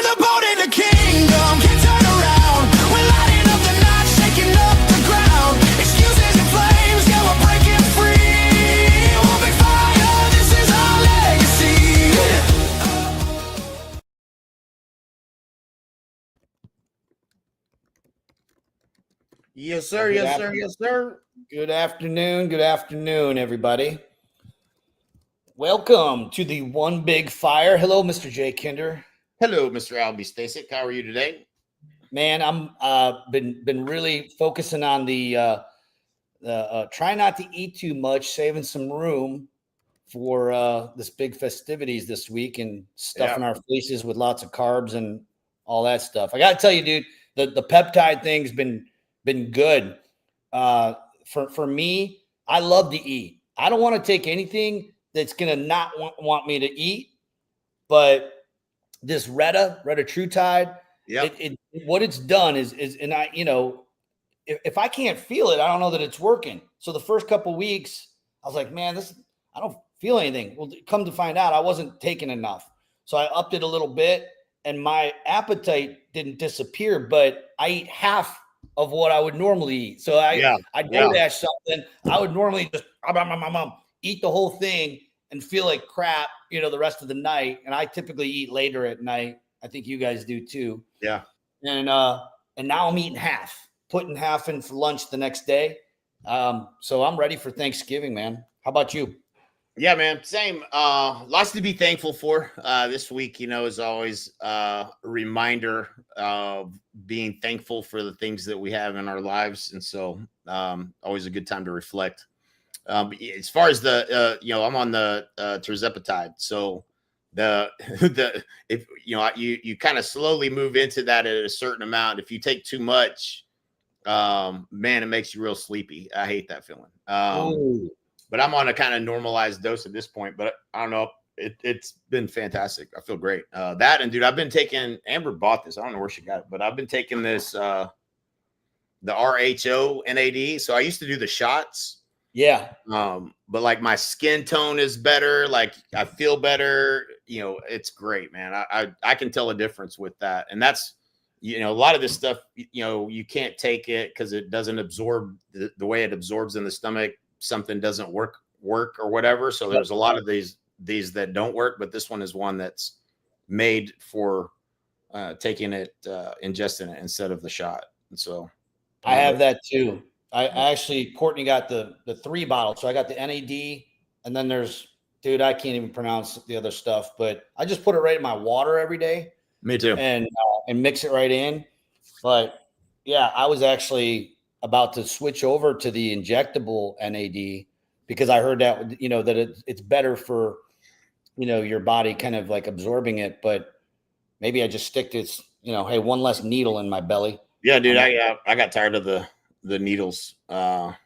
the boat in the kingdom, can't turn around. We're lighting up the night, shaking up the ground. Excuses and flames, yeah, we're breaking free. We'll be fire, this is our legacy. Yes, sir. Yes, sir. Yes, sir. Good afternoon. Good afternoon, everybody. Welcome to the One Big Fire. Hello, Mr. Jay Kinder. Hello, Mr. Albie Stasic. How are you today? Man, I'm been really focusing on the try not to eat too much, saving some room for this big festivities this week and stuffing our faces with lots of carbs and all that stuff. I got to tell you, dude, the peptide thing's been good. For me, I love to eat. I don't want to take anything that's going to not want me to eat, but this Retta TrueTide, what it's done is, and I, if I can't feel it, I don't know that it's working. So the first couple of weeks, I was like, man, I don't feel anything. Well, come to find out, I wasn't taking enough. So I upped it a little bit, and my appetite didn't disappear, but I eat half of what I would normally eat. So I DoorDash something. I would normally just eat the whole thing and feel like crap, the rest of the night. And I typically eat later at night. I think you guys do too. Yeah. And now I'm eating half, putting half in for lunch the next day. So I'm ready for Thanksgiving, man. How about you? Yeah, man. Same. Lots to be thankful for this week, is always a reminder of being thankful for the things that we have in our lives. And so always a good time to reflect. As far as I'm on the tirzepatide. So if you kind of slowly move into that at a certain amount. If you take too much, man, it makes you real sleepy. I hate that feeling. But I'm on a kind of normalized dose at this point, but I don't know. It's been fantastic. I feel great. That, and dude, I've been taking, Amber bought this. I don't know where she got it, but I've been taking this, the RHO NAD. So I used to do the shots. Yeah. But like my skin tone is better. Like I feel better, it's great, man. I can tell a difference with that. And that's, a lot of this stuff, you can't take it because it doesn't absorb the way it absorbs in the stomach. Something doesn't work or whatever. So there's a lot of these that don't work, but this one is one that's made for taking it, ingesting it instead of the shot. And so I have that too. I actually, Courtney got the 3 bottles. So I got the NAD, and then there's, dude, I can't even pronounce the other stuff, but I just put it right in my water every day. Me too. And mix it right in. But yeah, I was actually about to switch over to the injectable NAD because I heard that, that it's better for, your body kind of like absorbing it. But maybe I just stick to, hey, one less needle in my belly. Yeah, dude, I got tired of the needles. But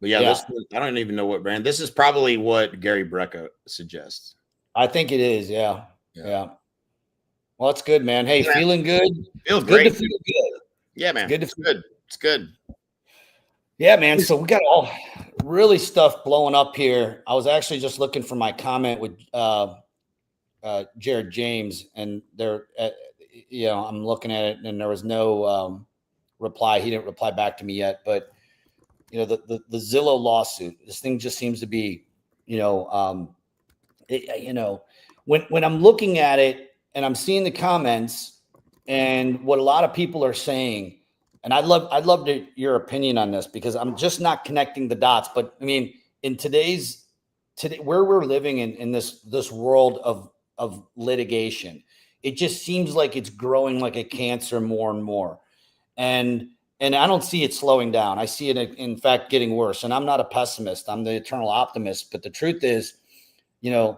this, I don't even know what brand. This is probably what Gary Brecka suggests. I think it is. Yeah. Well, it's good, man. Hey, feeling good. Feels great. Good to feel good. Yeah, man. It's good. It's good. Yeah, man. So we got all really stuff blowing up here. I was actually just looking for my comment with Jared James, and I'm looking at it, and there was no reply. He didn't reply back to me yet, but the Zillow lawsuit. This thing just seems to be, when I'm looking at it and I'm seeing the comments and what a lot of people are saying. And I'd love your opinion on this because I'm just not connecting the dots. But I mean, in today where we're living in this world of litigation, it just seems like it's growing like a cancer more and more. And I don't see it slowing down. I see it, in fact, getting worse. And I'm not a pessimist. I'm the eternal optimist. But the truth is, the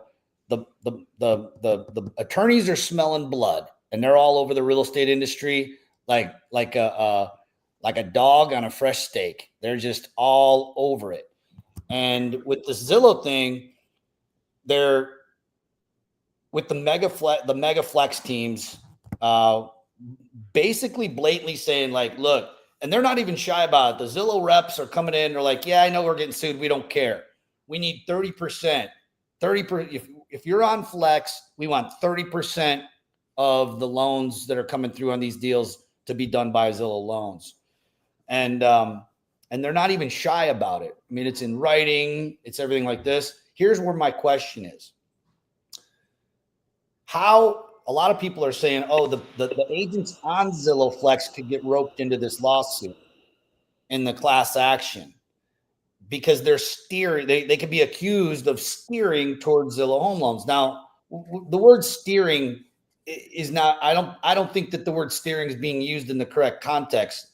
attorneys are smelling blood, and they're all over the real estate industry. Like a dog on a fresh steak. They're just all over it. And with the Zillow thing, they're with the mega flex teams, basically blatantly saying like, look, and they're not even shy about it. The Zillow reps are coming in. They're like, yeah, I know we're getting sued. We don't care. We need 30%. 30%. If you're on flex, we want 30% of the loans that are coming through on these deals to be done by Zillow Loans. And they're not even shy about it. I mean, it's in writing, it's everything like this. Here's where my question is. How a lot of people are saying, oh, the agents on Zillow Flex could get roped into this lawsuit in the class action because they're steering, they could be accused of steering towards Zillow Home Loans. Now, the word steering is not, I don't think that the word steering is being used in the correct context.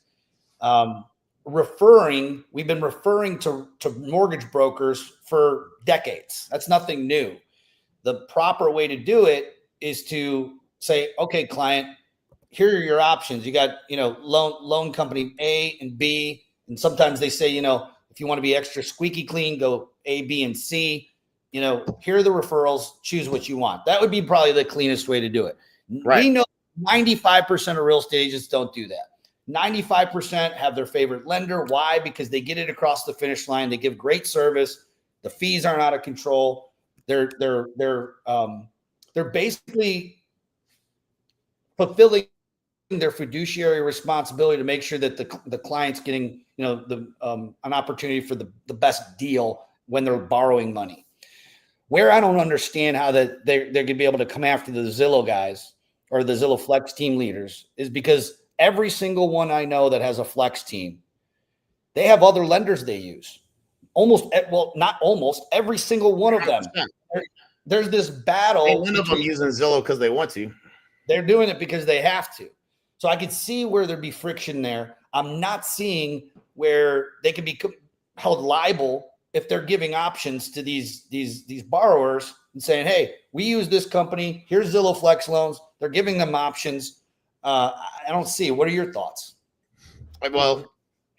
We've been referring to mortgage brokers for decades. That's nothing new. The proper way to do it is to say, okay, client, here are your options. You got, loan company A and B. And sometimes they say, if you want to be extra squeaky clean, go A, B, and C. Here are the referrals. Choose what you want. That would be probably the cleanest way to do it. Right. We know 95% of real estate agents don't do that. 95% have their favorite lender. Why? Because they get it across the finish line. They give great service. The fees aren't out of control. They're basically fulfilling their fiduciary responsibility to make sure that the client's getting, an opportunity for the best deal when they're borrowing money. Where I don't understand how that they're going to be able to come after the Zillow guys or the Zillow Flex team leaders is because every single one I know that has a Flex team, they have other lenders they use. Not almost every single one of them. There's this battle. Ain't none of them using Zillow because they want to. They're doing it because they have to. So I could see where there'd be friction there. I'm not seeing where they could be held liable if they're giving options to these borrowers and saying, hey, we use this company. Here's Zillow Flex Loans. They're giving them options. I don't see. What are your thoughts? Well,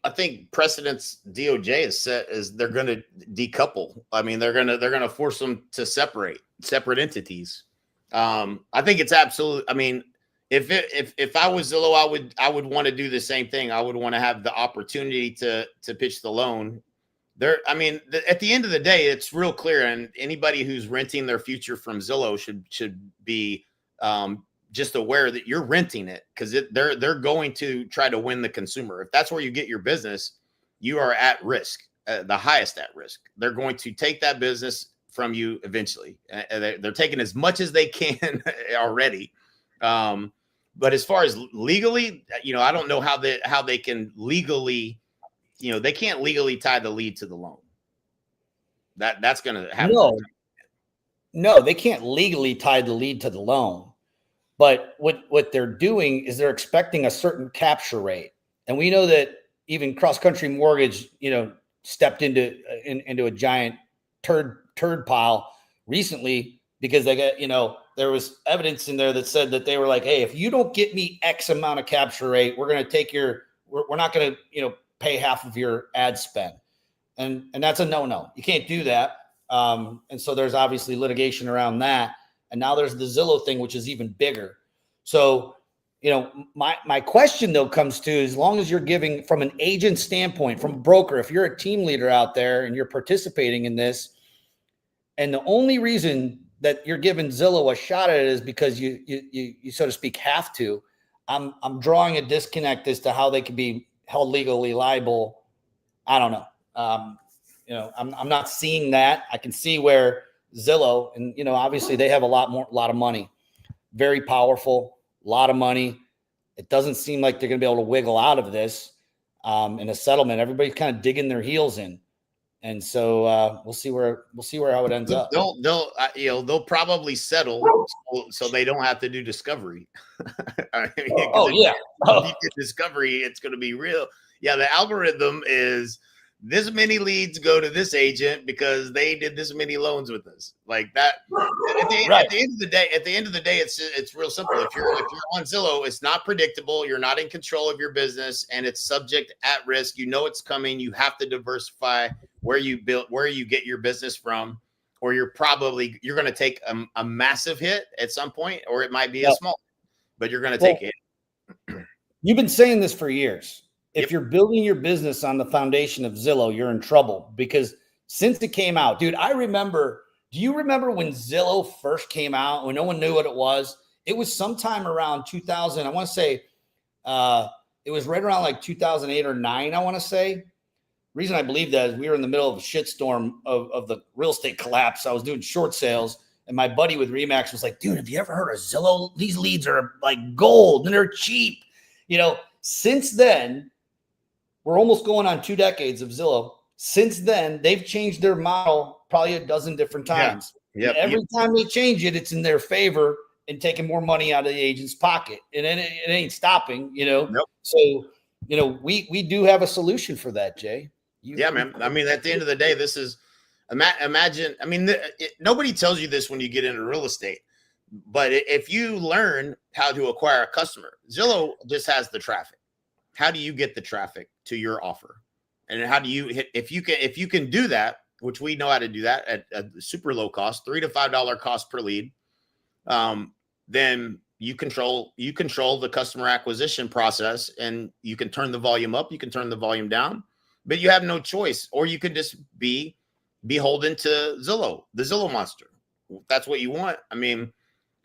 I think precedents DOJ is set is they're going to decouple. I mean, they're going to force them to separate entities. I think it's absolute. I mean, if I was Zillow, I would want to do the same thing. I would want to have the opportunity to pitch the loan. At the end of the day, it's real clear, and anybody who's renting their future from Zillow should be just aware that you're renting it because they're going to try to win the consumer. If that's where you get your business, you are at risk, the highest at risk. They're going to take that business from you eventually. They're taking as much as they can already. But as far as legally, I don't know how they can legally, they can't legally tie the lead to the loan. That's going to happen. No, they can't legally tie the lead to the loan. But what they're doing is they're expecting a certain capture rate. And we know that even cross-country mortgage, stepped into a giant turd pile recently because they got, there was evidence in there that said that they were like, hey, if you don't get me X amount of capture rate, we're going to take we're not going to, pay half of your ad spend. And that's a no. You can't do that. And so there's obviously litigation around that. And now there's the Zillow thing, which is even bigger. So, my question though comes to, as long as you're giving from an agent standpoint, from a broker, if you're a team leader out there and you're participating in this, and the only reason that you're giving Zillow a shot at it is because you so to speak have to, I'm drawing a disconnect as to how they could be held legally liable. I don't know. I'm not seeing that. I can see where Zillow, and obviously they have a lot of money, very powerful, a lot of money. It doesn't seem like they're going to be able to wiggle out of this in a settlement. Everybody's kind of digging their heels in, and so we'll see how it ends up. They'll probably settle so they don't have to do discovery. If you get discovery, it's going to be real. Yeah, the algorithm is this many leads go to this agent because they did this many loans with us, like that. At the end of the day, it's real simple. If you're on Zillow, it's not predictable. You're not in control of your business, and it's subject at risk. It's coming. You have to diversify where you get your business from, or you're going to take a massive hit at some point, or it might be a small, but you're going to take it. You've been saying this for years. If you're building your business on the foundation of Zillow, you're in trouble, because since it came out, dude, do you remember when Zillow first came out, when no one knew what it was? It was sometime around 2000. I want to say it was right around like 2008 or 9, I want to say. Reason I believe that is we were in the middle of a shitstorm of the real estate collapse. I was doing short sales, and my buddy with Remax was like, dude, have you ever heard of Zillow? These leads are like gold and they're cheap. Since then, we're almost going on 2 decades of Zillow. Since then, they've changed their model probably a dozen different times. Yeah. Yep. Every time they change it, it's in their favor and taking more money out of the agent's pocket. And it ain't stopping, Nope. So, we do have a solution for that, Jay. Man. I mean, at the end of the day, this is imagine. I mean, nobody tells you this when you get into real estate, but if you learn how to acquire a customer, Zillow just has the traffic. How do you get the traffic to your offer? And how do you hit, if you can do that, which we know how to do that at super low cost, $3 to $5 cost per lead, then you control the customer acquisition process, and you can turn the volume up, you can turn the volume down, but you have no choice. Or you could just be beholden to Zillow, the Zillow monster. If that's what you want. I mean,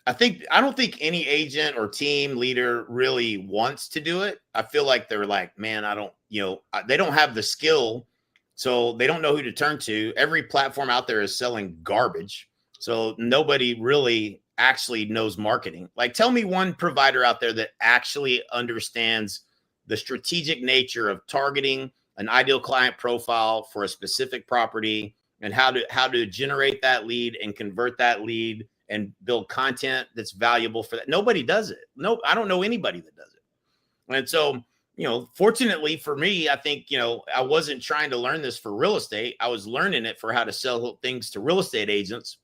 I don't think any agent or team leader really wants to do it. I feel like they're like, man, they don't have the skill, so they don't know who to turn to. Every platform out there is selling garbage, so nobody really actually knows marketing. Like, tell me one provider out there that actually understands the strategic nature of targeting an ideal client profile for a specific property, and how to generate that lead and convert that lead and build content that's valuable for that. Nobody does it. No, I don't know anybody that does it. And so, fortunately for me, I think, I wasn't trying to learn this for real estate. I was learning it for how to sell things to real estate agents.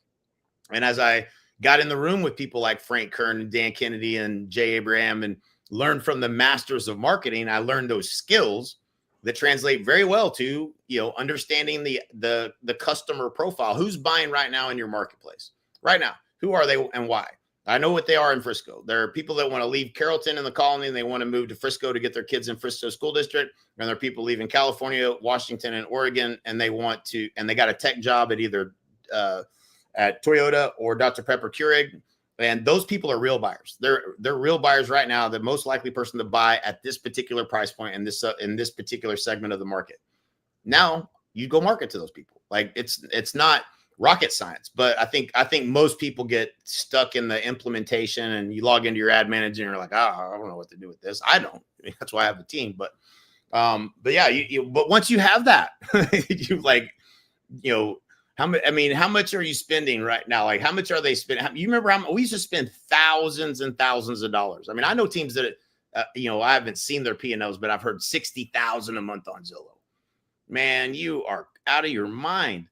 And as I got in the room with people like Frank Kern and Dan Kennedy and Jay Abraham and learned from the masters of marketing, I learned those skills that translate very well to, understanding the customer profile. Who's buying right now in your marketplace right now? Who are they and why? I know what they are in Frisco. There are people that want to leave Carrollton in the colony and they want to move to Frisco to get their kids in Frisco school district. And there are people leaving California, Washington, and Oregon, and they got a tech job at either at Toyota or Dr. Pepper Keurig. And those people are real buyers. They're real buyers right now. The most likely person to buy at this particular price point in this particular segment of the market. Now you go market to those people. Like, it's not rocket science, but I think most people get stuck in the implementation, and you log into your ad manager and you're like, I don't know what to do with this. I don't. That's why I have a team. But yeah, but once you have that, how much are you spending right now? Like, how much are they spending? You remember we used to spend thousands and thousands of dollars. I mean, I know teams that, I haven't seen their P&Ls, but I've heard $60,000 a month on Zillow. Man, you are out of your mind.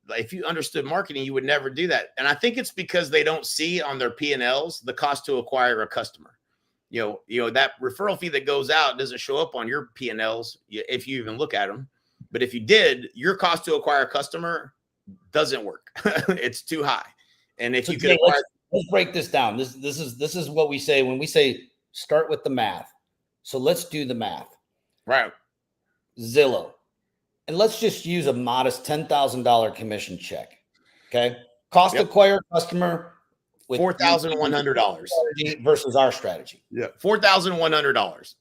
If you understood marketing, you would never do that. And I think it's because they don't see on their P&Ls the cost to acquire a customer. That referral fee that goes out doesn't show up on your P&Ls if you even look at them. But if you did, your cost to acquire a customer doesn't work. It's too high. And if you can acquire, let's break this down. This is what we say when we say start with the math. So let's do the math. Right. Zillow. And let's just use a modest $10,000 commission check. Okay. Cost to acquire a customer with $4,100 versus our strategy. Yeah. $4,100.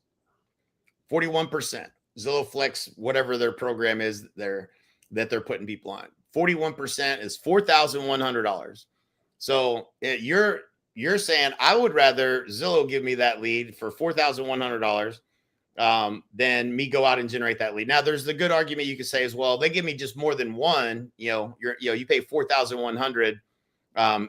41%. Zillow Flex, whatever their program is that they're putting people on. 41% is $4,100. So you're saying I would rather Zillow give me that lead for $4,100 than me go out and generate that lead. Now, there's the good argument you could say as well. They give me just more than one. You pay $4,100.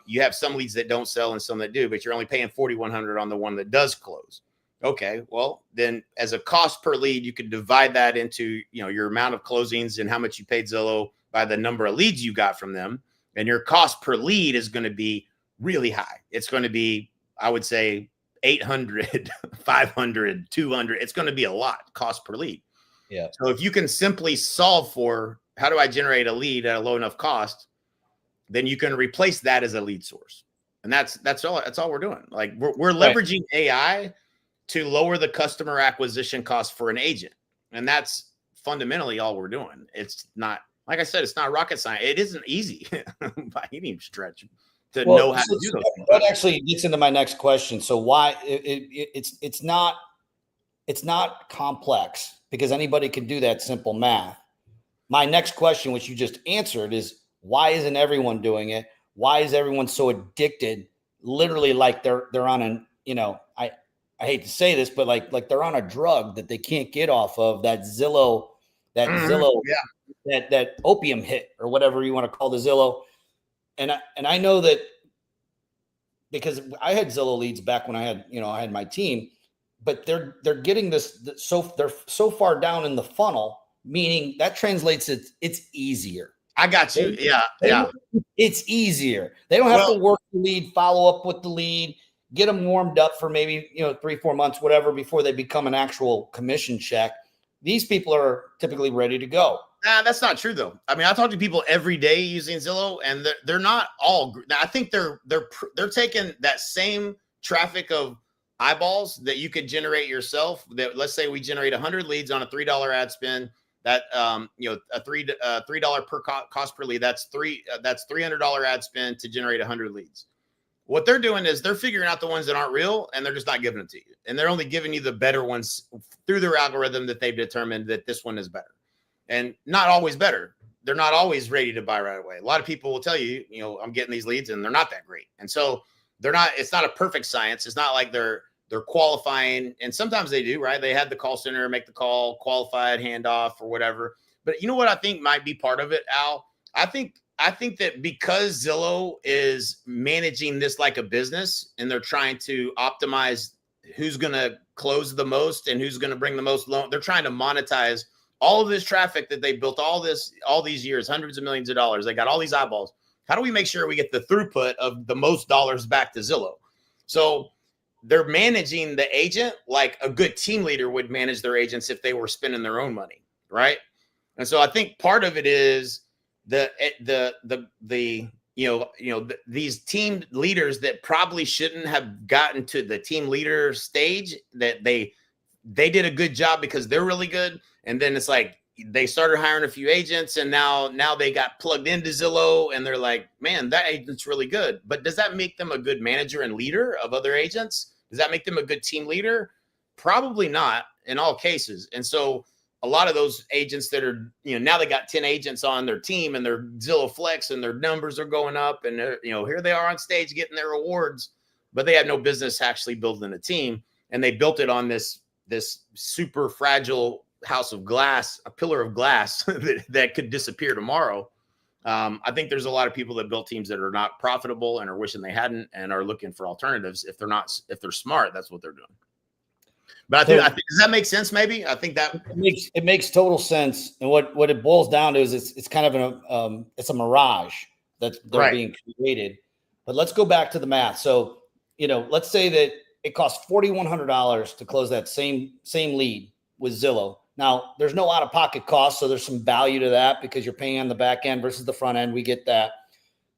You have some leads that don't sell and some that do, but you're only paying $4,100 on the one that does close. Okay, well, then as a cost per lead, you could divide that into your amount of closings and how much you paid Zillow by the number of leads you got from them, and your cost per lead is going to be really high. It's going to be, I would say, 800, 500, 200. It's going to be a lot cost per lead. Yeah. So if you can simply solve for how do I generate a lead at a low enough cost, then you can replace that as a lead source. And that's all we're doing. Like we're leveraging AI to lower the customer acquisition cost for an agent. And that's fundamentally all we're doing. It's not, like I said, it's not rocket science. It isn't easy by any stretch to know how to do those things. That actually gets into my next question. So why it's not complex, because anybody can do that simple math. My next question, which you just answered, is why isn't everyone doing it? Why is everyone so addicted? Literally, like they're on an, I hate to say this, but like they're on a drug that they can't get off of, that Zillow, Yeah. that opium hit, or whatever you want to call the Zillow. And I know that because I had Zillow leads back when I had my team, but they're getting this. So they're so far down in the funnel, meaning that translates it's easier. I got you. Yeah. It's easier. They don't have to work the lead, follow up with the lead, get them warmed up for maybe 3-4 months, whatever, before they become an actual commission check. These people are typically ready to go. Nah, that's not true though. I mean, I talk to people every day using Zillow, and they're not all. I think they're taking that same traffic of eyeballs that you could generate yourself. That, let's say we generate 100 leads on a $3 ad spend. That a $3 per cost per lead. That's $300 ad spend to generate 100 leads. What they're doing is they're figuring out the ones that aren't real, and they're just not giving them to you. And they're only giving you the better ones through their algorithm that they've determined that this one is better. And not always better. They're not always ready to buy right away. A lot of people will tell you, I'm getting these leads and they're not that great. And so it's not a perfect science. It's not like they're qualifying. And sometimes they do, right? They had the call center, make the call, qualified, handoff or whatever. But you know what I think might be part of it, Al? I think that because Zillow is managing this like a business, and they're trying to optimize who's going to close the most and who's going to bring the most loan. They're trying to monetize all of this traffic that they built all these years, hundreds of millions of dollars. They got all these eyeballs. How do we make sure we get the throughput of the most dollars back to Zillow? So they're managing the agent like a good team leader would manage their agents if they were spending their own money, right? And so I think part of it is these team leaders that probably shouldn't have gotten to the team leader stage, that they did a good job because they're really good. And then it's like they started hiring a few agents, and now they got plugged into Zillow, and they're like, man, that agent's really good. But does that make them a good manager and leader of other agents? Does that make them a good team leader? Probably not in all cases. And so a lot of those agents that are, now they got 10 agents on their team, and they're Zillow Flex, and their numbers are going up, and here they are on stage getting their awards, but they have no business actually building a team. And they built it on this super fragile house of glass, a pillar of glass that could disappear tomorrow. I think there's a lot of people that built teams that are not profitable and are wishing they hadn't, and are looking for alternatives. If they're smart, that's what they're doing. But I think does that make sense? Maybe I think that it makes total sense. And what it boils down to is it's kind of it's a mirage that's being created. But let's go back to the math. So let's say that it costs $4,100 to close that same lead with Zillow. Now, there's no out-of-pocket cost, so there's some value to that because you're paying on the back end versus the front end. We get that.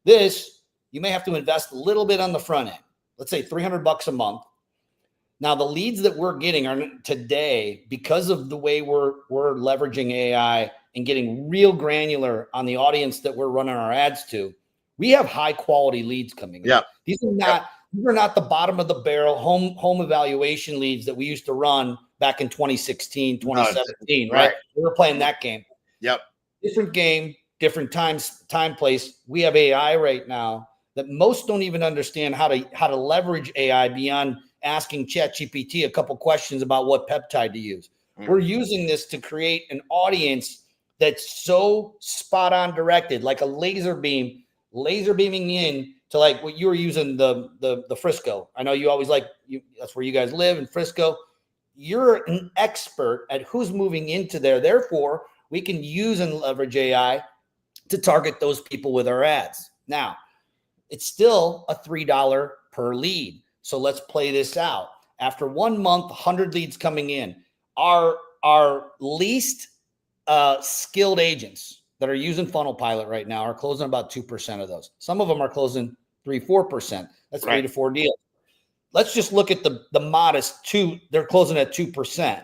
This, you may have to invest a little bit on the front end. Let's say $300 a month. Now, the leads that we're getting are today, because of the way we're leveraging AI and getting real granular on the audience that we're running our ads to, we have high-quality leads coming in. Yeah. These are not the bottom of the barrel home evaluation leads that we used to run back in 2016, 2017, right? We were playing that game. Yep. Different game, different time, place. We have AI right now that most don't even understand how to leverage AI beyond asking ChatGPT a couple questions about what peptide to use. We're using this to create an audience that's so spot on directed, like a laser beaming in to like what you were using the Frisco. I know you always that's where you guys live in Frisco. You're an expert at who's moving into there. Therefore, we can use and leverage AI to target those people with our ads. Now, it's still a $3 per lead. So let's play this out. After 1 month, 100 leads coming in, our least skilled agents that are using Funnel Pilot right now are closing about 2% of those. Some of them are closing 3-4%. That's 3 to 4 deals. Let's just look at the modest two. They're closing at 2%.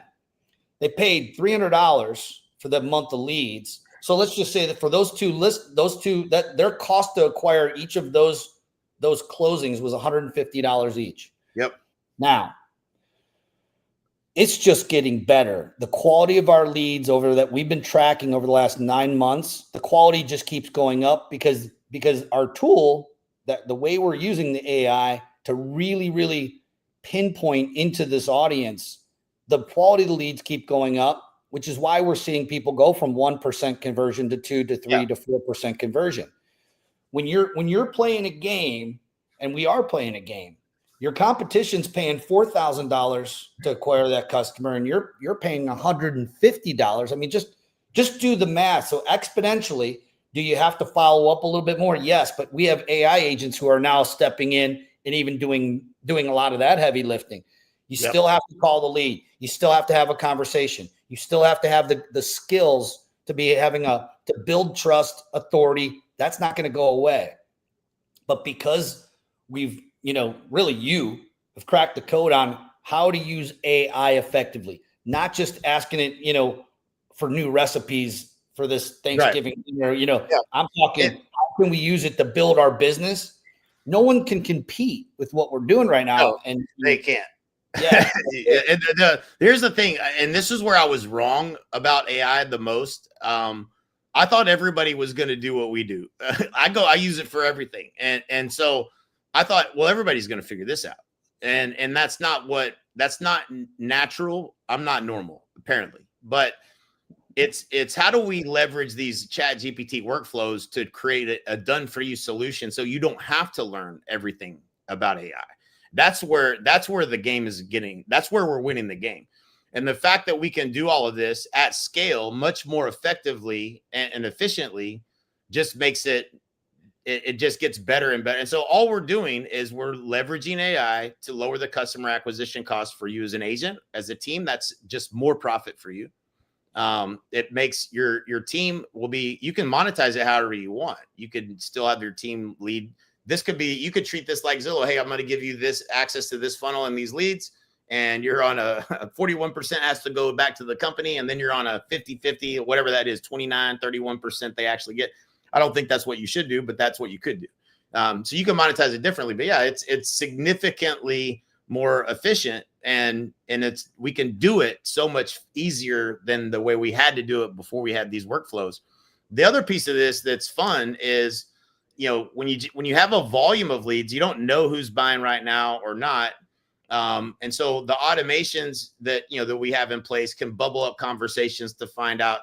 They paid $300 for the month of leads. So let's just say that for those two that their cost to acquire each of those those closings was $150 each. Yep. Now, it's just getting better. The quality of our leads that we've been tracking over the last 9 months, the quality just keeps going up because our tool, that the way we're using the AI to really, really pinpoint into this audience, the quality of the leads keep going up, which is why we're seeing people go from 1% conversion to 2 to 3 to 4% conversion. When you're playing a game, and we are playing a game, your competition's paying $4,000 to acquire that customer, and you're paying $150. I mean, just do the math. So exponentially, do you have to follow up a little bit more? Yes, but we have AI agents who are now stepping in and even doing a lot of that heavy lifting. You still have to call the lead. You still have to have a conversation. You still have to have the skills to be to build trust, authority. That's not going to go away. But because we've, really you have cracked the code on how to use AI effectively, not just asking it, for new recipes for this Thanksgiving dinner, I'm talking, how can we use it to build our business? No one can compete with what we're doing right now. No, and they can't. Yeah. Here's the thing, and this is where I was wrong about AI the most. I thought everybody was going to do what we do. I use it for everything. And so I thought, well, everybody's going to figure this out. And that's not natural. I'm not normal, apparently. But it's how do we leverage these chat GPT workflows to create a done for you solution so you don't have to learn everything about AI. That's where the game is getting. That's where we're winning the game. And the fact that we can do all of this at scale much more effectively and efficiently just makes it just gets better and better. And so all we're doing is we're leveraging AI to lower the customer acquisition cost for you as an agent, as a team. That's just more profit for you. It makes your team you can monetize it however you want. You could still have your team lead. You could treat this like Zillow. Hey, I'm going to give you this access to this funnel and these leads. And you're on a 41% has to go back to the company. And then you're on a 50-50, whatever that is, 31% they actually get. I don't think that's what you should do, but that's what you could do. So you can monetize it differently, but yeah, it's significantly more efficient and we can do it so much easier than the way we had to do it before we had these workflows. The other piece of this that's fun is, when you have a volume of leads, you don't know who's buying right now or not. And so the automations that we have in place can bubble up conversations to find out,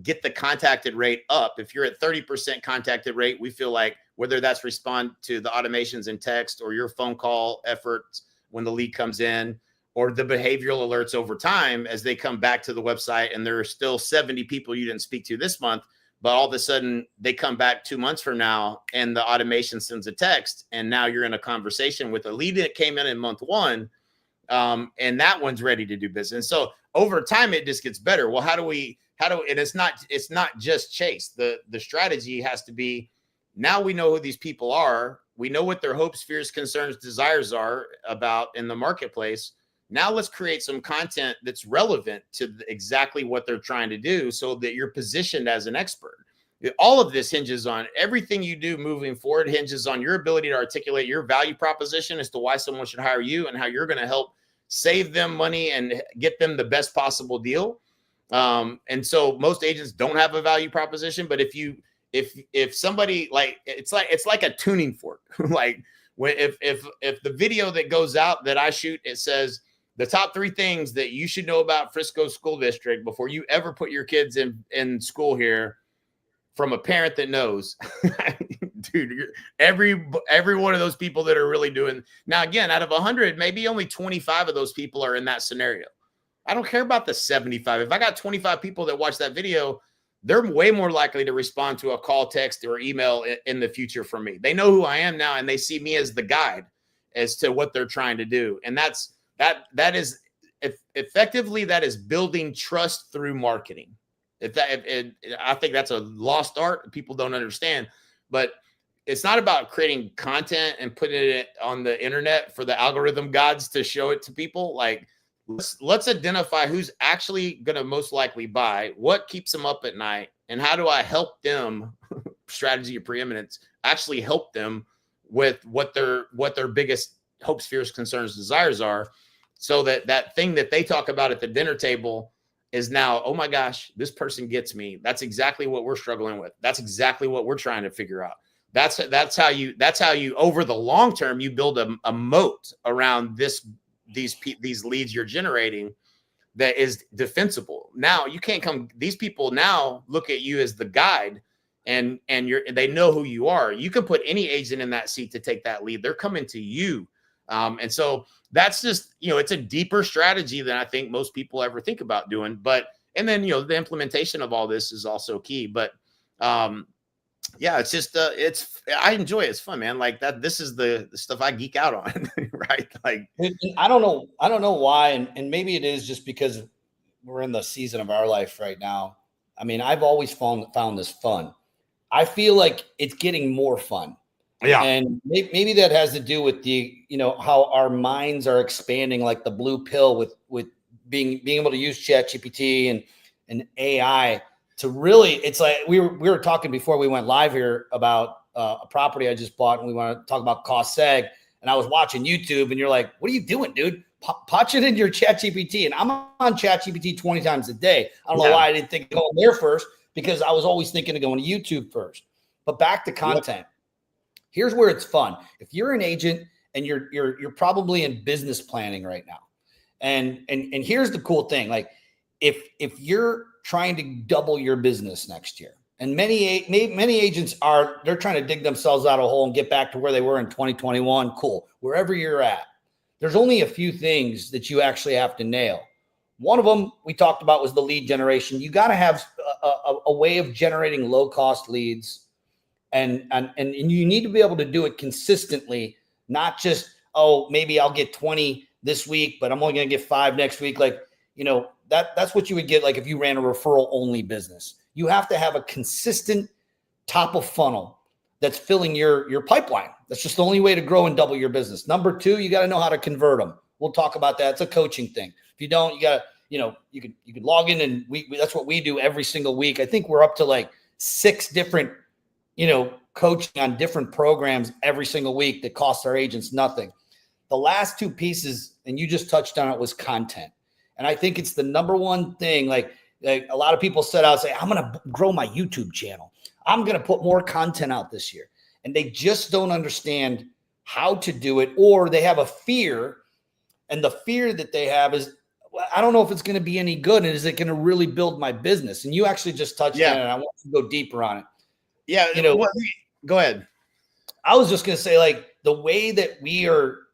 get the contacted rate up. If you're at 30% contacted rate, we feel like whether that's respond to the automations in text or your phone call efforts when the lead comes in, or the behavioral alerts over time as they come back to the website and there are still 70 people you didn't speak to this month, but all of a sudden they come back 2 months from now and the automation sends a text and now you're in a conversation with a lead that came in month 1. And that one's ready to do business. So over time, it just gets better. Well, and it's not just chase. The strategy has to be, now we know who these people are. We know what their hopes, fears, concerns, desires are about in the marketplace. Now let's create some content that's relevant to exactly what they're trying to do so that you're positioned as an expert. All of this hinges on everything you do moving forward, hinges on your ability to articulate your value proposition as to why someone should hire you and how you're going to help save them money and get them the best possible deal. And so most agents don't have a value proposition, but if somebody it's like a tuning fork, like if the video that goes out that I shoot, it says the top 3 things that you should know about Frisco School District before you ever put your kids in school here, from a parent that knows, dude, every one of those people that are really doing. Now, again, out of 100, maybe only 25 of those people are in that scenario. I don't care about the 75. If I got 25 people that watch that video, they're way more likely to respond to a call, text, or email in the future from me. They know who I am now, and they see me as the guide as to what they're trying to do. And that is effectively, that is building trust through marketing. I think that's a lost art. People don't understand, but it's not about creating content and putting it on the internet for the algorithm gods to show it to people. Like, let's identify who's actually going to most likely buy, what keeps them up at night, and how do I help them, strategy of preeminence, actually help them with what their biggest hopes, fears, concerns, desires are, so that thing that they talk about at the dinner table is now, oh my gosh, this person gets me. That's exactly what we're struggling with. That's exactly what we're trying to figure out. That's how you over the long term, you build a moat around these leads you're generating that is defensible. Now you can't come, these people now look at you as the guide, and they know who you are. You can put any agent in that seat to take that lead. They're coming to you. And so that's just, it's a deeper strategy than I think most people ever think about doing. And then, the implementation of all this is also key. But yeah, it's just, I enjoy it. It's fun, man. Like that, this is the stuff I geek out on, right? Like, I don't know why. And maybe it is just because we're in the season of our life right now. I mean, I've always found this fun. I feel like it's getting more fun. yeah. And maybe that has to do with how our minds are expanding, like the blue pill with being able to use ChatGPT and AI to really, it's like we were talking before we went live here about a property I just bought, and we want to talk about cost seg. And I was watching YouTube, and you're like, what are you doing, dude? Punch it in your ChatGPT. And I'm on ChatGPT 20 times a day. I don't know why I didn't think of going there first, because I was always thinking of going to YouTube first. But back to content. Yep. Here's where it's fun. If you're an agent and you're probably in business planning right now, and here's the cool thing: like if you're trying to double your business next year, and many agents they're trying to dig themselves out of a hole and get back to where they were in 2021. Cool, wherever you're at, there's only a few things that you actually have to nail. One of them we talked about was the lead generation. You got to have a way of generating low cost leads. And you need to be able to do it consistently, not just, oh, maybe I'll get 20 this week, but I'm only going to get 5 next week. Like, that's what you would get. Like if you ran a referral only business, you have to have a consistent top of funnel that's filling your pipeline. That's just the only way to grow and double your business. Number 2, you got to know how to convert them. We'll talk about that. It's a coaching thing. If you don't, you got to, you could log in, and we that's what we do every single week. I think we're up to like 6 different coaching on different programs every single week that costs our agents nothing. The last 2 pieces, and you just touched on it, was content. And I think it's the number one thing. Like a lot of people set out and say, I'm going to grow my YouTube channel. I'm going to put more content out this year. And they just don't understand how to do it, or they have a fear. And the fear that they have is, I don't know if it's going to be any good. And is it going to really build my business? And you actually just touched on it. And I want to go deeper on it. Yeah, go ahead. I was just going to say, like, the way that we are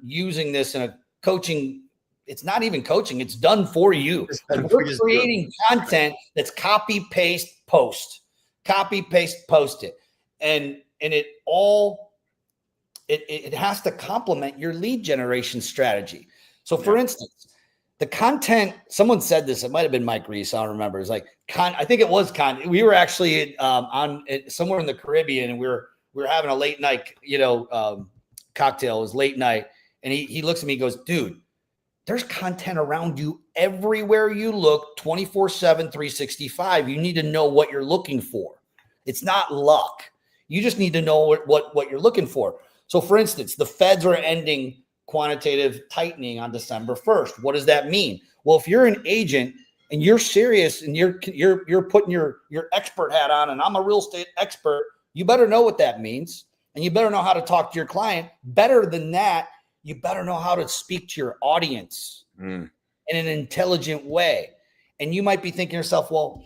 using this in a coaching, it's not even coaching, it's done for you. We're creating content that's copy, paste, post. Copy, paste, post it. And it has to complement your lead generation strategy. So for instance, the content, someone said this, it might've been Mike Reese, I don't remember. It's like, I think it was we were actually on somewhere in the Caribbean, and we were having a late night, cocktail. It was late night. And he looks at me and goes, dude, there's content around you everywhere you look, 24/7, 365. You need to know what you're looking for. It's not luck. You just need to know what you're looking for. So for instance, the feds are ending quantitative tightening on December 1st. What does that mean? Well, if you're an agent and you're serious and you're putting your expert hat on, and I'm a real estate expert, you better know what that means. And you better know how to talk to your client. Better than that, you better know how to speak to your audience in an intelligent way. And you might be thinking to yourself, well,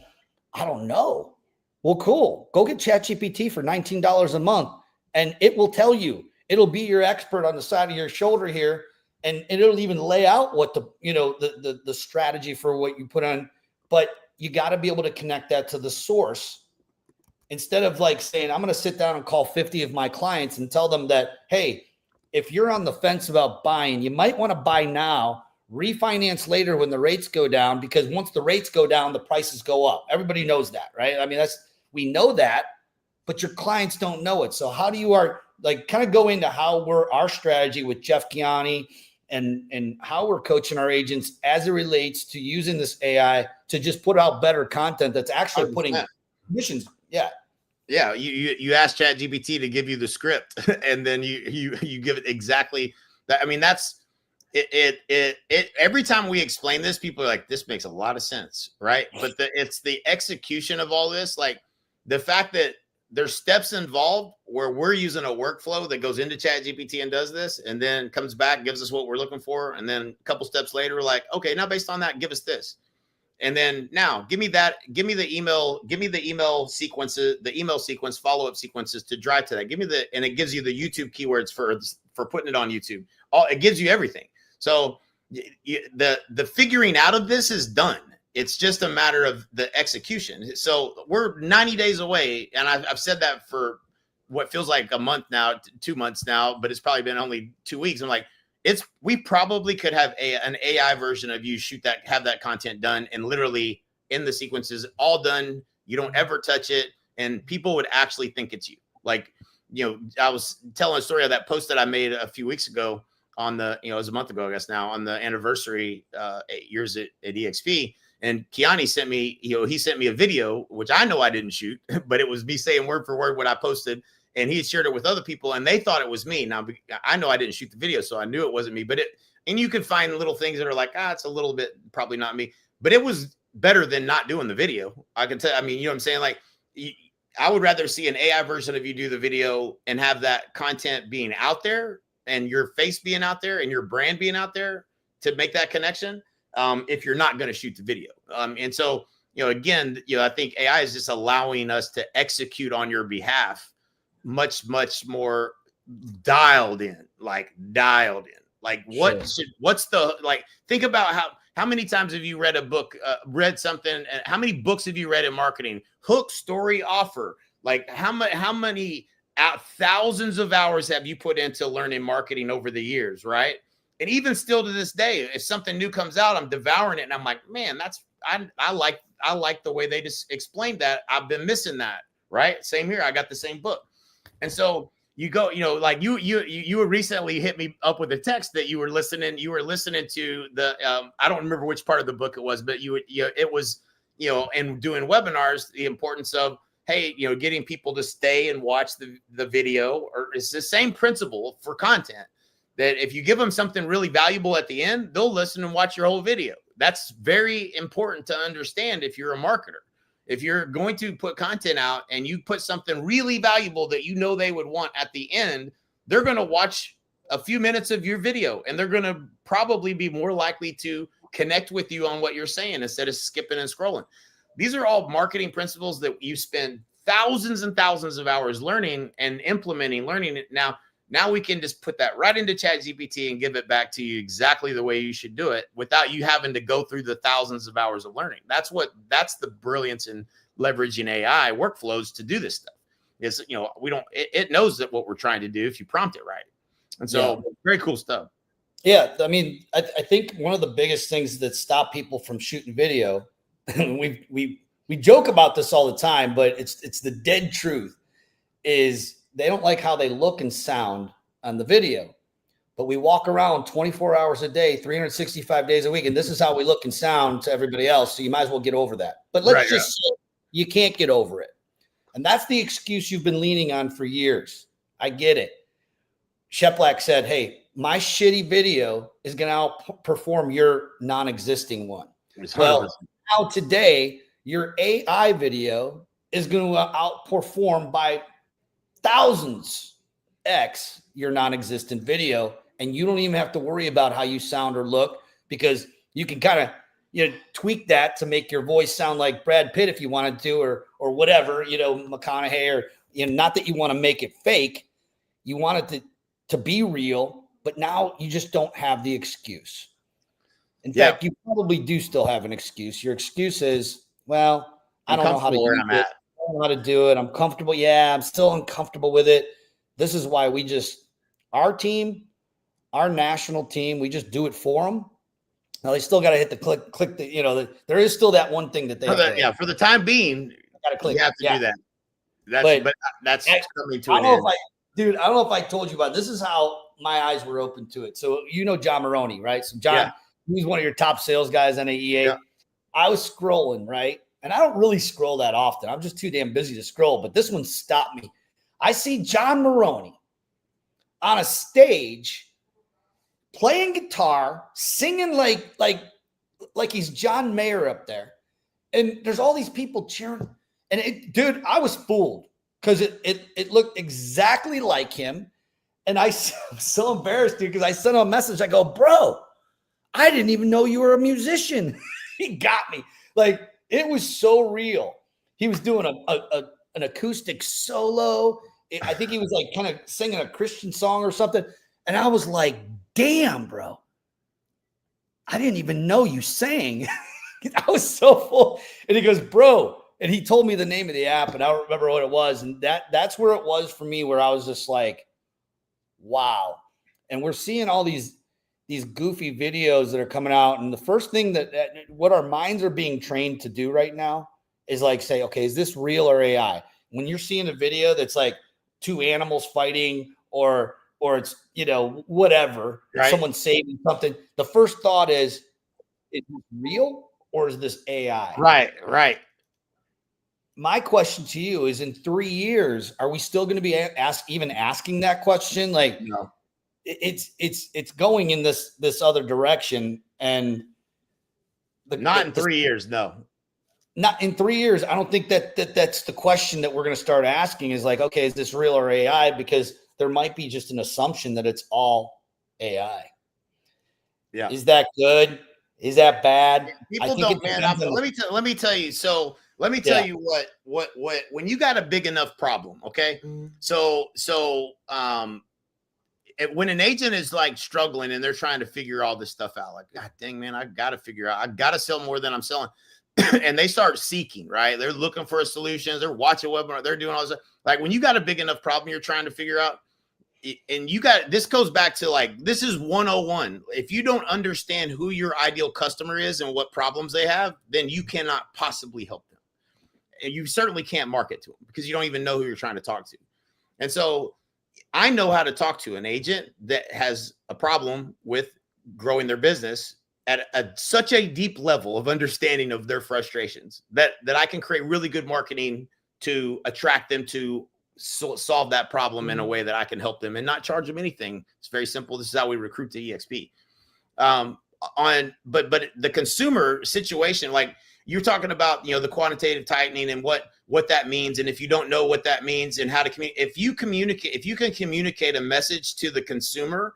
I don't know. Well, cool. Go get ChatGPT for $19 a month, and it will tell you. It'll be your expert on the side of your shoulder here, and it'll even lay out what the strategy for what you put on. But you got to be able to connect that to the source, instead of like saying, I'm going to sit down and call 50 of my clients and tell them that, hey, if you're on the fence about buying, you might want to buy now, refinance later when the rates go down, because once the rates go down, the prices go up. Everybody knows that, right? I mean, we know that, but your clients don't know it. So how do you kind of go into how our strategy with Jeff Gianni and how we're coaching our agents as it relates to using this AI to just put out better content that's actually 100%. putting commissions. Yeah. Yeah, you ask ChatGPT to give you the script, and then you give it exactly that. I mean, that's it. Every time we explain this, people are like, "This makes a lot of sense," right? But it's the execution of all this, like the fact that there's steps involved where we're using a workflow that goes into ChatGPT and does this, and then comes back, gives us what we're looking for, and then a couple steps later, we're like, "Okay, now based on that, give us this." And then now give me the email sequences, the email sequence, follow-up sequences to drive to that. And it gives you the YouTube keywords for putting it on YouTube. It gives you everything. So the figuring out of this is done. It's just a matter of the execution. So we're 90 days away. And I've said that for what feels like a month now, 2 months now, but it's probably been only 2 weeks. I'm like, we probably could have an AI version of you have that content done, and literally in the sequences all done. You don't ever touch it, and people would actually think it's you. Like, I was telling a story of that post that I made a few weeks ago on it was a month ago, I guess now, on the anniversary 8 years at EXP. And Kiani sent me, he sent me a video, which I know I didn't shoot, but it was me saying word for word what I posted. And he shared it with other people, and they thought it was me. Now, I know I didn't shoot the video, so I knew it wasn't me. And you can find little things that are like, it's a little bit probably not me. But it was better than not doing the video. I can tell. I mean, you know what I'm saying? Like, I would rather see an AI version of you do the video and have that content being out there, and your face being out there, and your brand being out there to make that connection. If you're not going to shoot the video, and so again, I think AI is just allowing us to execute on your behalf much more dialed in. Like what's the, like, think about how many times have you read a book, read something, how many books have you read in marketing? Hook, story, offer. Like how many thousands of hours have you put into learning marketing over the years, right? And even still to this day, if something new comes out, I'm devouring it, and I'm like, man, I like the way they just explained that. I've been missing that, right? Same here. I got the same book. And so you go, like you recently hit me up with a text that you were listening to the, I don't remember which part of the book it was, but it was, in doing webinars, the importance of, hey, getting people to stay and watch the video. Or it's the same principle for content, that if you give them something really valuable at the end, they'll listen and watch your whole video. That's very important to understand if you're a marketer. If you're going to put content out and you put something really valuable that they would want at the end, they're going to watch a few minutes of your video, and they're going to probably be more likely to connect with you on what you're saying instead of skipping and scrolling. These are all marketing principles that you spend thousands and thousands of hours learning and implementing, learning it. Now we can just put that right into ChatGPT and give it back to you exactly the way you should do it without you having to go through the thousands of hours of learning. That's the brilliance in leveraging AI workflows to do this stuff. Is, it knows that what we're trying to do if you prompt it right. And so very cool stuff. Yeah. I mean, I think one of the biggest things that stop people from shooting video, we joke about this all the time, but it's the dead truth, is they don't like how they look and sound on the video. But we walk around 24 hours a day, 365 days a week, and this is how we look and sound to everybody else. So you might as well get over that. But let's say you can't get over it. And that's the excuse you've been leaning on for years. I get it. Sheplak said, hey, my shitty video is going to outperform your non-existing one. Well, now today, your AI video is going to outperform by thousands X your non-existent video, and you don't even have to worry about how you sound or look, because you can kind of tweak that to make your voice sound like Brad Pitt if you wanted to, or whatever, McConaughey, or not that you want to make it fake, you want it to be real, but now you just don't have the excuse. In fact, you probably do still have an excuse. Your excuse is, well, I don't know how to do it. I don't know how to do it. I'm comfortable. Yeah, I'm still uncomfortable with it. This is why our team, our national team, we just do it for them. Now they still got to hit the click. There is still that one thing that they for the time being, got to click. You have to do that. But that's coming to an end. I don't know if I told you about it. This is how my eyes were open to it. So John Maroney, right? So John, he's one of your top sales guys on AEA. Yeah. I was scrolling, right? and I don't really scroll that often. I'm just too damn busy to scroll, but this one stopped me. I see John Maroney on a stage playing guitar, singing like he's John Mayer up there. And there's all these people cheering. And dude, I was fooled because it looked exactly like him. And I'm so embarrassed, dude, because I sent him a message. I go, bro, I didn't even know you were a musician. He got me. Like, it was so real. He was doing an acoustic solo. I think he was like kind of singing a Christian song or something. And I was like, damn, bro. I didn't even know you sang. I was so full. And he goes, bro. And he told me the name of the app, and I don't remember what it was. And that's where it was for me, where I was just like, wow. And we're seeing all these goofy videos that are coming out. And the first thing that what our minds are being trained to do right now is like say, okay, is this real or AI? When you're seeing a video that's like two animals fighting or it's, whatever, Right. someone saving something, the first thought is this real or is this AI? Right. My question to you is, in 3 years, are we still going to be asking that question? Like, No. it's going in this other direction, and Not in 3 years. No. Not in 3 years. I don't think that's the question that we're going to start asking. Is like, okay, is this real or AI? Because there might be just an assumption that it's all AI. Yeah. Is that good? Is that bad? People don't, man. Let me tell you. So let me tell you what when you got a big enough problem, okay? When an agent is like struggling and they're trying to figure all this stuff out, like, God dang, man, I got to figure out, I got to sell more than I'm selling. And they start seeking, right? They're looking for solutions. They're watching webinar. They're doing all this. Like, when you got a big enough problem you're trying to figure out, and this goes back to like, this is 101. If you don't understand who your ideal customer is and what problems they have, then you cannot possibly help them. And you certainly can't market to them because you don't even know who you're trying to talk to. And so I know how to talk to an agent that has a problem with growing their business at such a deep level of understanding of their frustrations that I can create really good marketing to attract them to solve that problem in a way that I can help them and not charge them anything. It's very simple. This is how we recruit to EXP. But the consumer situation, like you're talking about, the quantitative tightening and what that means. And if you don't know what that means and how to communicate, if you can communicate a message to the consumer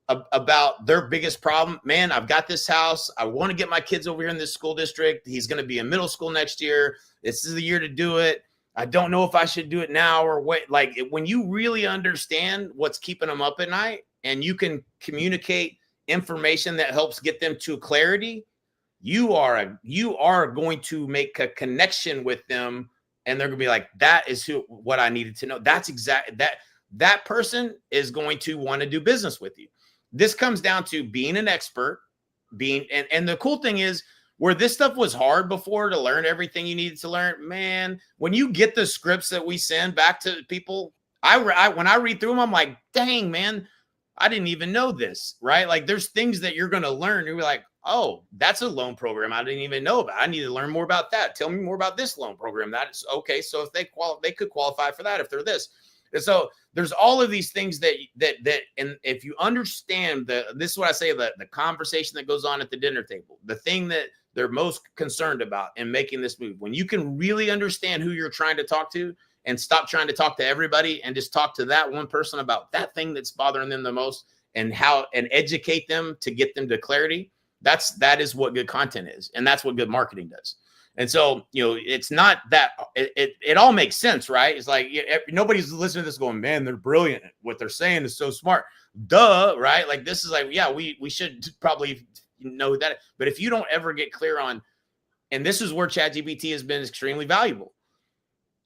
about their biggest problem, man, I've got this house. I want to get my kids over here in this school district. He's going to be in middle school next year. This is the year to do it. I don't know if I should do it now or wait. Like, when you really understand what's keeping them up at night and you can communicate information that helps get them to clarity, you are going to make a connection with them, and they're going to be like, that is what I needed to know. That's exactly that person is going to want to do business with you. This comes down to being an expert, and the cool thing is, where this stuff was hard before to learn everything you needed to learn, man, when you get the scripts that we send back to people, when I read through them, I'm like, dang, man, I didn't even know this, right? Like, there's things that you're going to learn. You're like, oh, that's a loan program I didn't even know about. I need to learn more about that. Tell me more about this loan program. That is okay. So if they could qualify for that if they're this. And so there's all of these things that and if you understand this is what I say, the conversation that goes on at the dinner table, the thing that they're most concerned about in making this move, when you can really understand who you're trying to talk to and stop trying to talk to everybody and just talk to that one person about that thing that's bothering them the most and educate them to get them to clarity, that is what good content is. And that's what good marketing does. And so, it's not that it all makes sense, right? It's like nobody's listening to this going, man, they're brilliant. What they're saying is so smart. Duh, right? Like, this is like, yeah, we should probably know that. But if you don't ever get clear on, and this is where ChatGPT has been extremely valuable.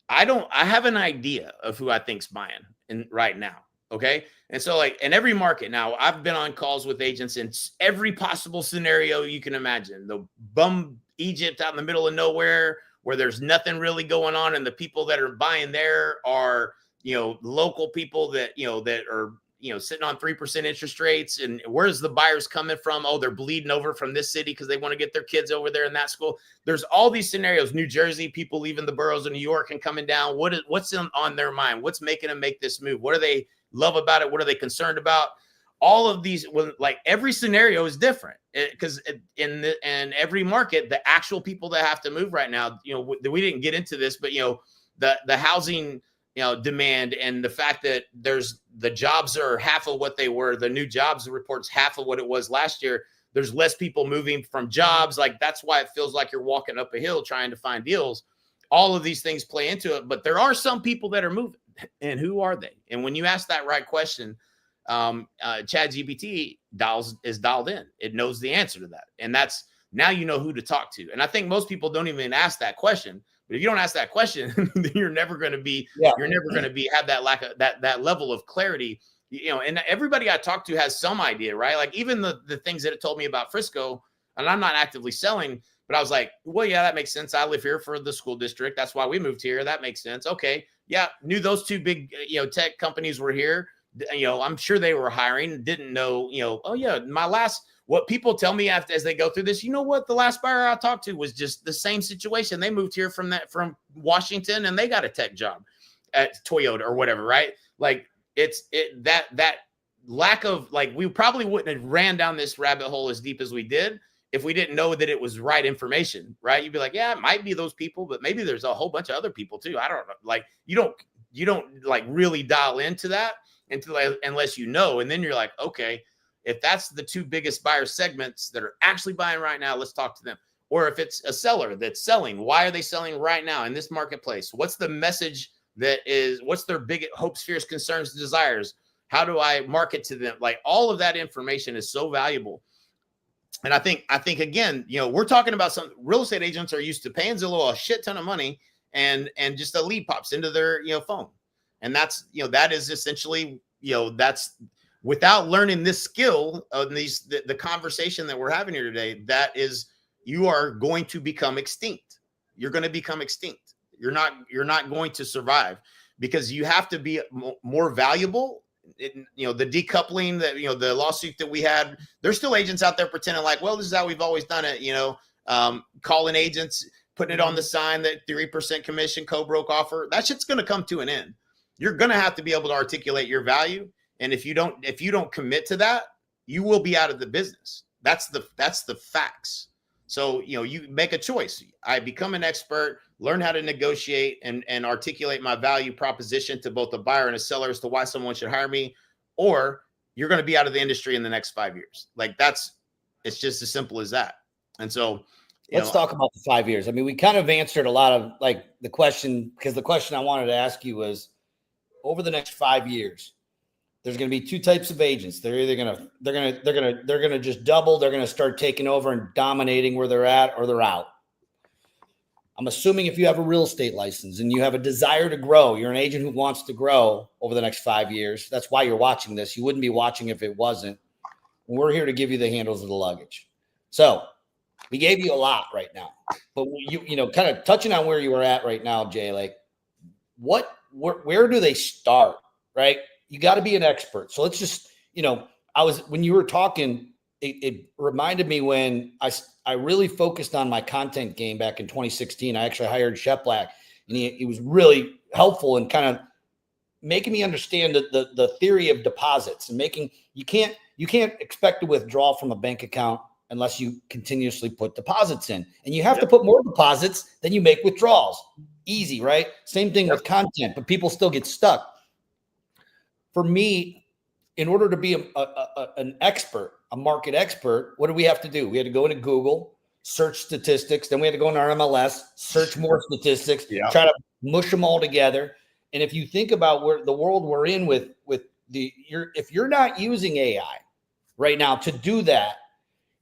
I have an idea of who I think's buying right now. Okay. And so, like, in every market now, I've been on calls with agents in every possible scenario you can imagine. The bum Egypt out in the middle of nowhere where there's nothing really going on. And the people that are buying there are, local people that, that are sitting on 3% interest rates. And where's the buyers coming from? Oh, they're bleeding over from this city because they want to get their kids over there in that school. There's all these scenarios. New Jersey, people leaving the boroughs of New York and coming down. What's on their mind? What's making them make this move? What do they love about it? What are they concerned about? All of these, like every scenario is different because in every market, the actual people that have to move right now, we didn't get into this, but the housing demand and the fact that the jobs are half of what they were, the new jobs reports half of what it was last year. There's less people moving from jobs. Like that's why it feels like you're walking up a hill trying to find deals. All of these things play into it, but there are some people that are moving, and who are they? And when you ask that right question, ChatGPT is dialed in. It knows the answer to that, and that's now you know who to talk to. And I think most people don't even ask that question. But if you don't ask that question, then you're never going to be have that lack of that level of clarity. And everybody I talk to has some idea, right? Like even the things that it told me about Frisco, and I'm not actively selling, but I was like, well, yeah, that makes sense. I live here for the school district. That's why we moved here. That makes sense. Okay. Yeah. Knew those two big, tech companies were here. I'm sure they were hiring, didn't know, oh yeah, what people tell me as they go through this, what the last buyer I talked to was just the same situation. They moved here from Washington and they got a tech job at Toyota or whatever. Right. Like that lack of, like, we probably wouldn't have ran down this rabbit hole as deep as we did if we didn't know that it was right information. Right. You'd be like, yeah, it might be those people, but maybe there's a whole bunch of other people too. I don't know. Like you don't like really dial into that unless and then you're like, okay, if that's the two biggest buyer segments that are actually buying right now, let's talk to them. Or if it's a seller that's selling, why are they selling right now in this marketplace? What's the message what's their big hopes, fears, concerns, desires? How do I market to them? Like all of that information is so valuable. And I think again, we're talking about some real estate agents are used to paying Zillow a shit ton of money and just a lead pops into their phone. And that's, that is essentially, that's without learning this skill of the conversation that we're having here today, that is, you are going to become extinct. You're going to become extinct. You're not going to survive because you have to be more valuable. The decoupling that, the lawsuit that we had, there's still agents out there pretending like, well, this is how we've always done it. Calling agents, putting it on the sign that 3% commission co-broke offer, that shit's going to come to an end. You're going to have to be able to articulate your value. And if you don't commit to that, you will be out of the business. That's the facts. So, you make a choice. I become an expert, learn how to negotiate and articulate my value proposition to both a buyer and a seller as to why someone should hire me, or you're going to be out of the industry in the next 5 years. Like it's just as simple as that. And so let's talk about the 5 years. I mean, we kind of answered a lot of like the question, because the question I wanted to ask you was, over the next 5 years, there's going to be two types of agents. They're either going to just double. They're going to start taking over and dominating where they're at, or they're out. I'm assuming if you have a real estate license and you have a desire to grow, you're an agent who wants to grow over the next 5 years. That's why you're watching this. You wouldn't be watching if it wasn't. We're here to give you the handles of the luggage. So we gave you a lot right now, but kind of touching on where you were at right now, Jay, like where do they start? Right. You got to be an expert. So let's just, when you were talking, it reminded me when I really focused on my content game back in 2016. I actually hired Shep Black, and he was really helpful in kind of making me understand the theory of deposits and you can't expect to withdraw from a bank account unless you continuously put deposits in, and you have to put more deposits than you make withdrawals. Easy, right? Same thing with content, but people still get stuck. For me, in order to be an expert, a market expert, what do we have to do? We had to go into Google, search statistics. Then we had to go into our MLS, search more statistics, try to mush them all together. And if you think about where the world we're in if you're not using AI right now to do that,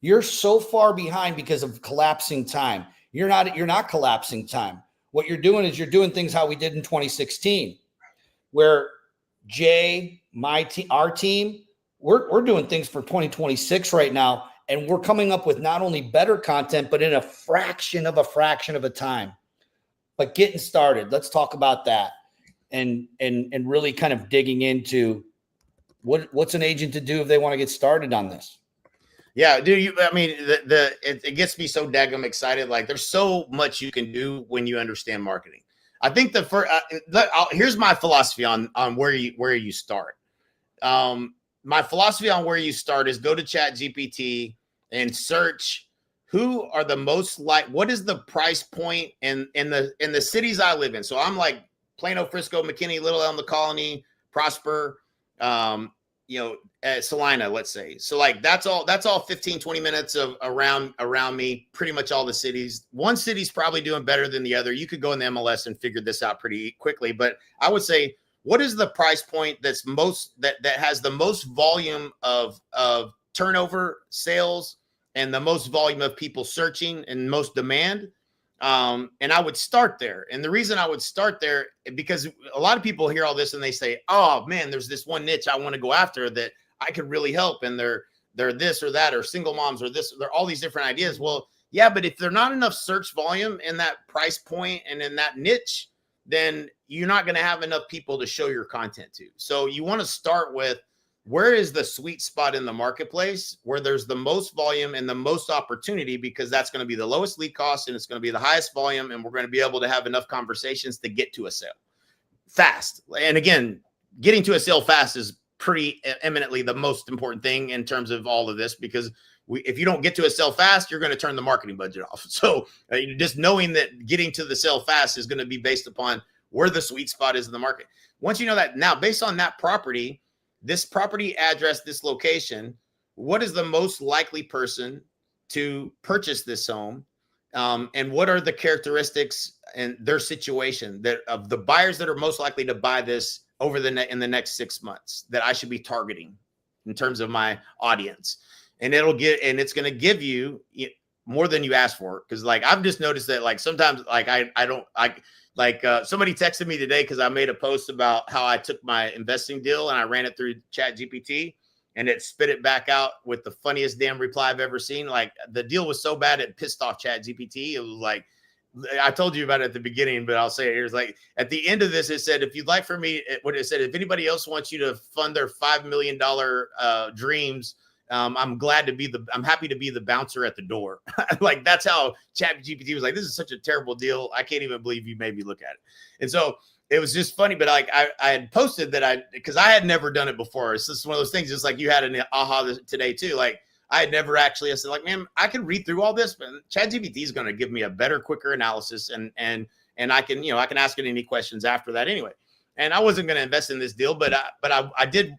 you're so far behind because of collapsing time. You're not collapsing time. What you're doing is you're doing things how we did in 2016, where Jay, my team, our team, we're doing things for 2026 right now, and we're coming up with not only better content, but in a fraction of a time. But getting started, let's talk about that, and really kind of digging into What's an agent to do if they want to get started on this? Yeah, dude. It gets me so daggum excited. Like, there's so much you can do when you understand marketing. I think the first here's my philosophy on where you start. My philosophy on where you start is go to Chat GPT and search who are the most what is the price point in the cities I live in. So I'm like Plano, Frisco, McKinney, Little Elm, the Colony, Prosper, Salina, let's say. So like that's all 15, 20 minutes of around me, pretty much all the cities. One city's probably doing better than the other. You could go in the MLS and figure this out pretty quickly, but I would say, what is the price point that's that has the most volume of turnover, sales, and the most volume of people searching and most demand? And I would start there. And the reason I would start there, because a lot of people hear all this and they say, oh man, there's this one niche I want to go after that I could really help. And they're this or that, or single moms, or this, they're all these different ideas. Well, yeah, but if there's not enough search volume in that price point and in that niche, then you're not going to have enough people to show your content to. So you want to start with, where is the sweet spot in the marketplace where there's the most volume and the most opportunity, because that's going to be the lowest lead cost and it's going to be the highest volume. And we're going to be able to have enough conversations to get to a sale fast. And again, getting to a sale fast is pretty eminently the most important thing in terms of all of this, because if you don't get to a sale fast, you're going to turn the marketing budget off. So just knowing that getting to the sale fast is going to be based upon where the sweet spot is in the market. Once you know that, now based on that property, this property address, this location, what is the most likely person to purchase this home? And what are the characteristics and their situation that of the buyers that are most likely to buy this over in the next 6 months that I should be targeting in terms of my audience? And it's going to give you more than you ask for. Cause like, I've just noticed that like sometimes like somebody texted me today because I made a post about how I took my investing deal and I ran it through Chat GPT and it spit it back out with the funniest damn reply I've ever seen. Like, the deal was so bad it pissed off Chat GPT. It was like, I told you about it at the beginning, but I'll say it here. It's like, at the end of this, it said, if you'd like for me, what it said, if anybody else wants you to fund their $5 million dreams, I'm happy to be the bouncer at the door. Like, that's how Chat GPT was like, this is such a terrible deal. I can't even believe you made me look at it. And so it was just funny, but like I had posted that because I had never done it before. It's just one of those things, just like you had an aha today too. Like, I had never actually, I said like, man, I can read through all this, but Chat GPT is going to give me a better, quicker analysis. And I can, I can ask it any questions after that anyway. And I wasn't going to invest in this deal, but I did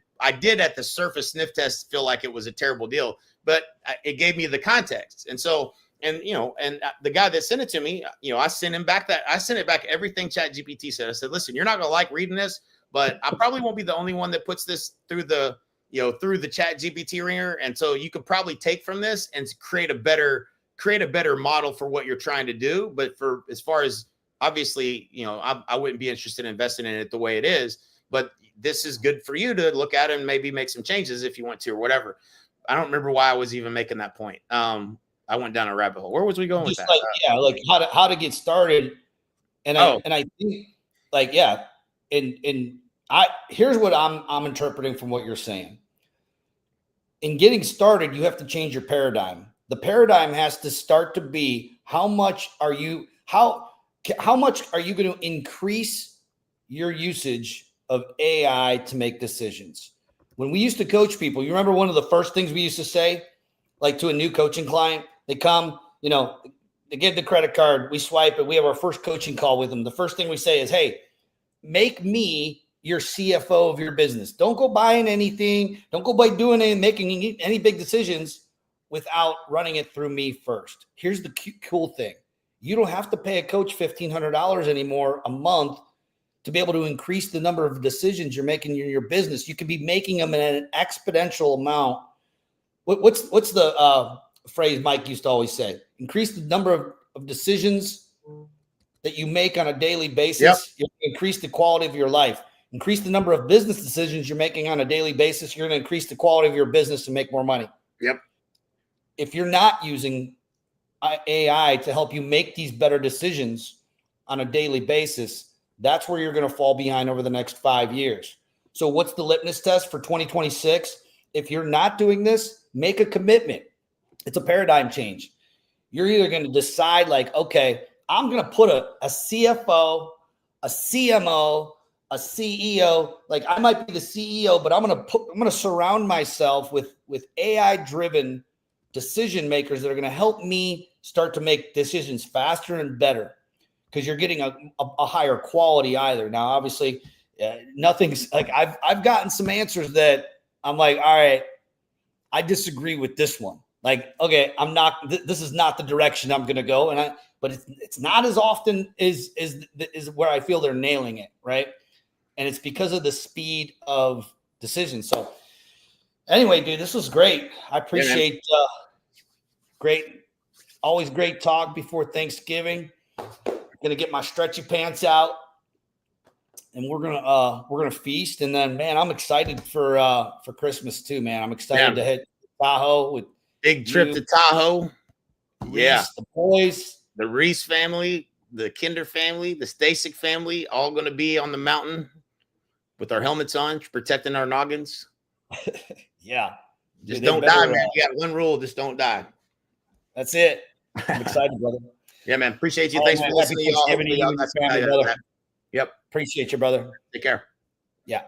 at the surface sniff test feel like it was a terrible deal, but it gave me the context. And so, the guy that sent it to me, I sent it back everything Chat GPT said. I said, listen, you're not going to like reading this, but I probably won't be the only one that puts this through the Chat GPT ringer. And so you could probably take from this and create a better model for what you're trying to do. But for, as far as obviously, I wouldn't be interested in investing in it the way it is, but this is good for you to look at and maybe make some changes if you want to, or whatever. I don't remember why I was even making that point. I went down a rabbit hole. Where was we going with that? Like how to get started. And I think like, yeah. Here's what I'm interpreting from what you're saying. In getting started, you have to change your paradigm. The paradigm has to start to be, how much are you going to increase your usage of AI to make decisions? When we used to coach people, you remember one of the first things we used to say, like to a new coaching client, they come, they get the credit card, we swipe it, we have our first coaching call with them. The first thing we say is, hey, make me your CFO of your business. Don't go buying anything. Don't go by doing it and making any big decisions without running it through me first. Here's the cool thing. You don't have to pay a coach $1,500 anymore a month to be able to increase the number of decisions you're making in your business. You could be making them in an exponential amount. What's the phrase Mike used to always say? Increase the number of decisions that you make on a daily basis. Yep. You'll increase the quality of your life. Increase the number of business decisions you're making on a daily basis. You're going to increase the quality of your business and make more money. Yep. If you're not using AI to help you make these better decisions on a daily basis, that's where you're going to fall behind over the next 5 years. So what's the litmus test for 2026? If you're not doing this, make a commitment. It's a paradigm change. You're either going to decide like, okay, I'm going to put a CFO, a CMO, a CEO. Like I might be the CEO, but I'm going to surround myself with AI driven decision makers that are going to help me start to make decisions faster and better, because you're getting a higher quality either. Now, obviously, nothing's like I've gotten some answers that I'm like, all right, I disagree with this one. Like, okay, I'm not. This is not the direction I'm going to go, but it's not as often is where I feel they're nailing it, right? And it's because of the speed of decision. So, anyway, dude, this was great. I appreciate great, always great talk before Thanksgiving. Gonna get my stretchy pants out, and we're gonna feast. And then, man, I'm excited for Christmas too, man. I'm excited to hit Tahoe with big trip to Tahoe. Reese, the boys, the Reese family, the Kinder family, the Stasic family, all going to be on the mountain with our helmets on, protecting our noggins. Yeah, just don't die, man. You got one rule: just don't die. That's it. I'm excited, brother. Yeah, man. Appreciate you. Thanks for listening. Yep. Yep. Appreciate you, brother. Take care. Yeah.